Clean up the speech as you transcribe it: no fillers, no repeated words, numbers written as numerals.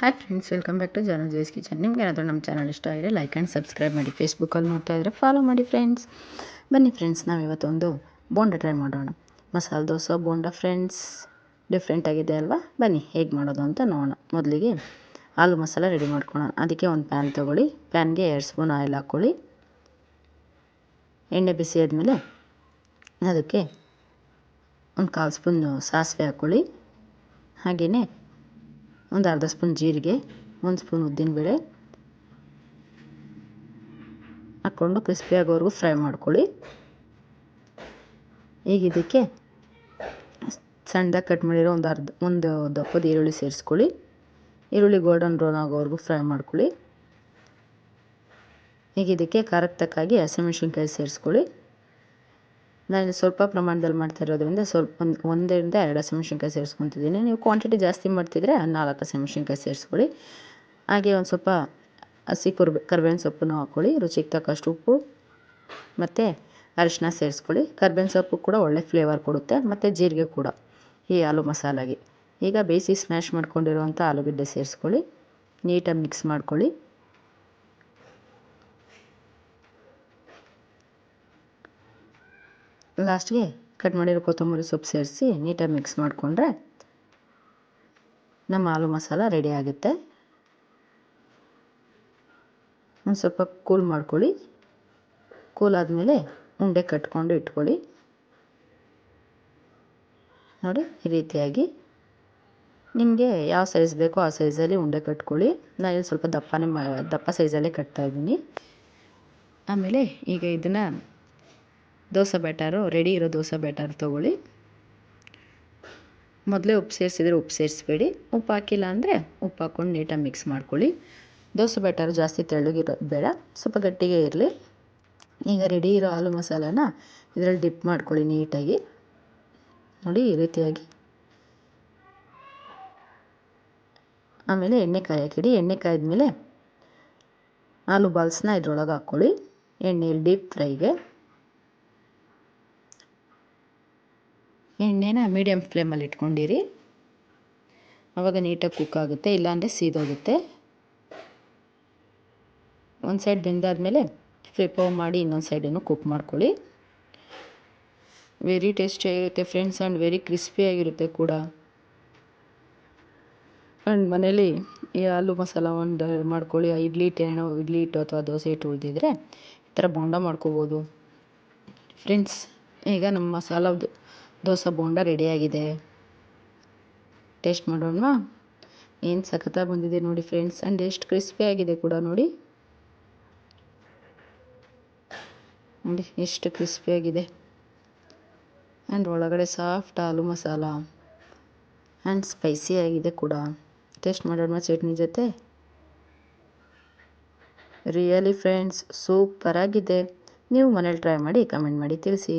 Hi friends, welcome back to Janu Jay's kitchen. ನಿಮ್ಗೆ ಏನಾದರೂ ನಮ್ಮ ಚಾನಲ್ ಇಷ್ಟ ಆಗಿದ್ರೆ ಲೈಕ್ ಆ್ಯಂಡ್ ಸಬ್ಸ್ಕ್ರೈಬ್ ಮಾಡಿ. ಫೇಸ್ಬುಕ್ಕಲ್ಲಿ ನೋಡ್ತಾ ಇದ್ದರೆ ಫಾಲೋ ಮಾಡಿ ಫ್ರೆಂಡ್ಸ್. ಬನ್ನಿ ಫ್ರೆಂಡ್ಸ್, ನಾವಿವತ್ತೊಂದು ಬೋಂಡ ಟ್ರೈ ಮಾಡೋಣ. ಮಸಾಲೆ ದೋಸೆ ಬೋಂಡ ಫ್ರೆಂಡ್ಸ್, ಡಿಫ್ರೆಂಟ್ ಆಗಿದೆ ಅಲ್ವಾ? ಬನ್ನಿ ಹೇಗೆ ಮಾಡೋದು ಅಂತ ನೋಡೋಣ. ಮೊದಲಿಗೆ ಆಲೂ ಮಸಾಲ ರೆಡಿ ಮಾಡ್ಕೊಳ್ಳೋಣ. ಅದಕ್ಕೆ ಒಂದು ಪ್ಯಾನ್ ತೊಗೊಳ್ಳಿ. ಪ್ಯಾನ್ಗೆ 2 ಸ್ಪೂನ್ ಆಯಿಲ್ ಹಾಕ್ಕೊಳ್ಳಿ. ಎಣ್ಣೆ ಬಿಸಿ ಆದಮೇಲೆ ಅದಕ್ಕೆ ಒಂದು 1/4 ಸ್ಪೂನ್ ಸಾಸಿವೆ ಹಾಕ್ಕೊಳ್ಳಿ. ಹಾಗೆಯೇ ಒಂದು ಅರ್ಧ ಸ್ಪೂನ್ ಜೀರಿಗೆ, 1 ಸ್ಪೂನ್ ಉದ್ದಿನಬೇಳೆ ಹಾಕ್ಕೊಂಡು ಕ್ರಿಸ್ಪಿ ಆಗೋವರೆಗೂ ಫ್ರೈ ಮಾಡ್ಕೊಳ್ಳಿ. ಈಗ ಇದಕ್ಕೆ ಸಣ್ಣದಾಗಿ ಕಟ್ ಮಾಡಿರೋ ಒಂದು ದಪ್ಪದ ಈರುಳ್ಳಿ ಸೇರಿಸ್ಕೊಳ್ಳಿ. ಈರುಳ್ಳಿ ಗೋಲ್ಡನ್ ಬ್ರೌನ್ ಆಗೋವರೆಗೂ ಫ್ರೈ ಮಾಡ್ಕೊಳ್ಳಿ. ಈಗ ಇದಕ್ಕೆ ಖಾರಕ್ಕೆ ತಕ್ಕಾಗಿ ಹಸಿಮೆಣ್ಸಿನ್ಕಾಯಿ ಸೇರಿಸ್ಕೊಳ್ಳಿ. ನಾನು ಸ್ವಲ್ಪ ಪ್ರಮಾಣದಲ್ಲಿ ಮಾಡ್ತಾ ಇರೋದ್ರಿಂದ ಒಂದರಿಂದ 2 ಹಸಿಮೆಣ್ಸಿನ್ಕಾಯಿ ಸೇರಿಸ್ಕೊತಿದ್ದೀನಿ. ನೀವು ಕ್ವಾಂಟಿಟಿ ಜಾಸ್ತಿ ಮಾಡ್ತಿದ್ರೆ 4 ಹಸಿಮೆಣ್ಸಿನ್ಕಾಯಿ ಸೇರಿಸ್ಕೊಳ್ಳಿ. ಹಾಗೆ ಒಂದು ಸ್ವಲ್ಪ ಹಸಿ ಕರ್ಬೇವಿನ ಸೊಪ್ಪನ್ನು ಹಾಕ್ಕೊಳ್ಳಿ. ರುಚಿಗೆ ತಕ್ಕಷ್ಟು ಉಪ್ಪು ಮತ್ತು ಅರಿಶಿನ ಸೇರಿಸ್ಕೊಳ್ಳಿ. ಕರ್ಬೇವಿನ ಸೊಪ್ಪು ಕೂಡ ಒಳ್ಳೆ ಫ್ಲೇವರ್ ಕೊಡುತ್ತೆ, ಮತ್ತು ಜೀರಿಗೆ ಕೂಡ ಈ ಆಲೂ ಮಸಾಲಾಗೆ. ಈಗ ಬೇಯಿಸಿ ಸ್ಮ್ಯಾಶ್ ಮಾಡ್ಕೊಂಡಿರುವಂಥ ಆಲೂಗಡ್ಡೆ ಸೇರಿಸ್ಕೊಳ್ಳಿ. ನೀಟಾಗಿ ಮಿಕ್ಸ್ ಮಾಡ್ಕೊಳ್ಳಿ. ಲಾಸ್ಟ್ಗೆ ಕಟ್ ಮಾಡಿರೋ ಕೊತ್ತಂಬರಿ ಸೊಪ್ಪು ಸೇರಿಸಿ ನೀಟಾಗಿ ಮಿಕ್ಸ್ ಮಾಡಿಕೊಂಡ್ರೆ ನಮ್ಮ ಆಲೂ ಮಸಾಲ ರೆಡಿ ಆಗುತ್ತೆ. ಒಂದು ಸ್ವಲ್ಪ ಕೂಲ್ ಮಾಡ್ಕೊಳ್ಳಿ. ಕೂಲ್ ಆದಮೇಲೆ ಉಂಡೆ ಕಟ್ಕೊಂಡು ಇಟ್ಕೊಳ್ಳಿ. ನೋಡಿ, ಈ ರೀತಿಯಾಗಿ ನಿಮಗೆ ಯಾವ ಸೈಜ್ ಬೇಕೋ ಆ ಸೈಜಲ್ಲಿ ಉಂಡೆ ಕಟ್ಕೊಳ್ಳಿ. ನಾನು ಸ್ವಲ್ಪ ದಪ್ಪ ಸೈಜಲ್ಲೇ ಕಟ್ತಾಯಿದ್ದೀನಿ. ಆಮೇಲೆ ಈಗ ಇದನ್ನು ದೋಸೆ ಬ್ಯಾಟರು, ರೆಡಿ ಇರೋ ದೋಸೆ ಬ್ಯಾಟರ್ ತೊಗೊಳ್ಳಿ. ಮೊದಲೇ ಉಪ್ಪು ಸೇರಿಸಿದರೆ ಉಪ್ಪು ಸೇರಿಸ್ಬೇಡಿ. ಉಪ್ಪು ಹಾಕಿಲ್ಲ ಅಂದರೆ ಉಪ್ಪು ಹಾಕ್ಕೊಂಡು ನೀಟಾಗಿ ಮಿಕ್ಸ್ ಮಾಡ್ಕೊಳ್ಳಿ. ದೋಸೆ ಬ್ಯಾಟರು ಜಾಸ್ತಿ ತೆಳ್ಳಗಿರೋದು ಬೇಡ, ಸ್ವಲ್ಪ ಗಟ್ಟಿಗೆ ಇರಲಿ. ಈಗ ರೆಡಿ ಇರೋ ಆಲೂ ಮಸಾಲಾನ ಇದರಲ್ಲಿ ಡಿಪ್ ಮಾಡ್ಕೊಳ್ಳಿ ನೀಟಾಗಿ. ನೋಡಿ, ಈ ರೀತಿಯಾಗಿ. ಆಮೇಲೆ ಎಣ್ಣೆ ಕಾಯಕ್ಕಿಡಿ. ಎಣ್ಣೆ ಕಾಯ್ದ್ಮೇಲೆ ಆಲೂ ಬಾಲ್ಸ್ನ ಇದ್ರೊಳಗೆ ಹಾಕ್ಕೊಳ್ಳಿ. ಎಣ್ಣೆಯಲ್ಲಿ ಡೀಪ್ ಫ್ರೈಗೆ. ಎಣ್ಣೆನ ಮೀಡಿಯಮ್ ಫ್ಲೇಮಲ್ಲಿ ಇಟ್ಕೊಂಡಿರಿ, ಆವಾಗ ನೀಟಾಗಿ ಕುಕ್ ಆಗುತ್ತೆ. ಇಲ್ಲಾಂದರೆ ಸೀದೋಗುತ್ತೆ. ಒಂದು ಸೈಡ್ ಬೆಂದಾದಮೇಲೆ ಫ್ಲಿಪ್ ಓವರ್ ಮಾಡಿ ಇನ್ನೊಂದು ಸೈಡನ್ನು ಕುಕ್ ಮಾಡ್ಕೊಳ್ಳಿ. ವೆರಿ ಟೇಸ್ಟಿಯಾಗಿರುತ್ತೆ ಫ್ರೆಂಡ್ಸ್, ಆ್ಯಂಡ್ ವೆರಿ ಕ್ರಿಸ್ಪಿಯಾಗಿರುತ್ತೆ ಕೂಡ. ಆ್ಯಂಡ್ ಮನೇಲಿ ಈ ಆಲೂ ಮಸಾಲ ಒಂದು ಮಾಡ್ಕೊಳ್ಳಿ. ಇಡ್ಲಿ ಹಿಟ್ಟು ಅಥವಾ ದೋಸೆ ಹಿಟ್ಟು ಉಳಿದಿದ್ರೆ ಈ ಥರ ಬೋಂಡ ಮಾಡ್ಕೋಬೋದು ಫ್ರೆಂಡ್ಸ್. ಈಗ ನಮ್ಮ ಮಸಾಲ ದೋಸೆ ಬೋಂಡ ರೆಡಿಯಾಗಿದೆ. ಟೇಸ್ಟ್ ಮಾಡೋಣ. ಏನು ಸಖತ್ತಾಗಿ ಬಂದಿದೆ ನೋಡಿ ಫ್ರೆಂಡ್ಸ್, ಆ್ಯಂಡ್ ಎಷ್ಟು ಕ್ರಿಸ್ಪಿಯಾಗಿದೆ ಕೂಡ ನೋಡಿ. ನೋಡಿ ಎಷ್ಟು ಕ್ರಿಸ್ಪಿಯಾಗಿದೆ. ಆ್ಯಂಡ್ ಒಳಗಡೆ ಸಾಫ್ಟ್ ಆಲೂ ಮಸಾಲ ಆ್ಯಂಡ್ ಸ್ಪೈಸಿಯಾಗಿದೆ ಕೂಡ. ಟೇಸ್ಟ್ ಮಾಡೋಣ ಚಟ್ನಿ ಜೊತೆ. ರಿಯಲಿ ಫ್ರೆಂಡ್ಸ್, ಸೂಪರಾಗಿದೆ. ನೀವು ಮನೇಲಿ ಟ್ರೈ ಮಾಡಿ ಕಮೆಂಟ್ ಮಾಡಿ ತಿಳಿಸಿ.